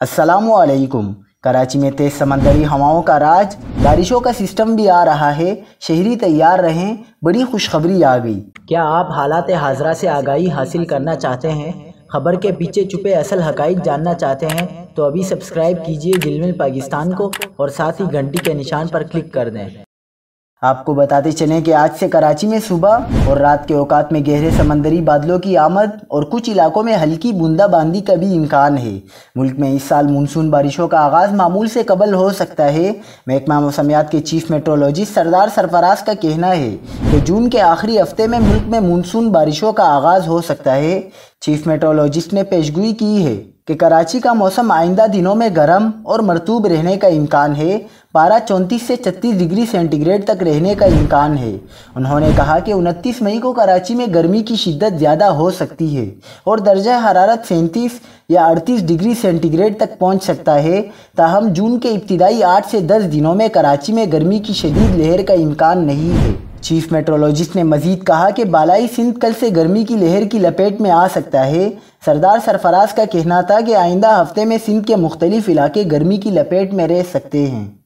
अस्सलामु अलैकुम। कराची में तेज़ समंदरी हवाओं का राज, बारिशों का सिस्टम भी आ रहा है। शहरी तैयार रहें, बड़ी खुशखबरी आ गई। क्या आप हालात हाज़रा से आगाही हासिल करना चाहते हैं? खबर के पीछे छुपे असल हक़ाइक़ जानना चाहते हैं? तो अभी सब्सक्राइब कीजिए ज़िलमिल पाकिस्तान को और साथ ही घंटी के निशान पर क्लिक कर दें। आपको बताते चलें कि आज से कराची में सुबह और रात के औकात में गहरे समंदरी बादलों की आमद और कुछ इलाकों में हल्की बूंदाबांदी का भी इम्कान है। मुल्क में इस साल मानसून बारिशों का आगाज़ मामूल से कबल हो सकता है। महकमा मौसमियात के चीफ मेट्रोलॉजिस्ट सरदार सरफराज का कहना है कि जून के आखिरी हफ्ते में मुल्क में मानसून बारिशों का आगाज़ हो सकता है। चीफ मेट्रोलॉजिस्ट ने पेशगोई की है कि कराची का मौसम आइंदा दिनों में गर्म और मरतूब रहने का इम्कान है। पारा 34 से 36 डिग्री सेंटीग्रेड तक रहने का इम्कान है। उन्होंने कहा कि 29 मई को कराची में गर्मी की शिद्दत ज़्यादा हो सकती है और दर्जा हरारत 37 या 38 डिग्री सेंटीग्रेड तक पहुंच सकता है। ताहम जून के इब्तिदाई 8 से 10 दिनों में कराची में गर्मी की शदीद लहर का इम्कान नहीं है। चीफ मेट्रोलॉजिस्ट ने मजीद कहा कि बालाई सिंध कल से गर्मी की लहर की लपेट में आ सकता है। सरदार सरफराज का कहना था कि आइंदा हफ्ते में सिंध के मुख्तलिफ इलाके गर्मी की लपेट में रह सकते हैं।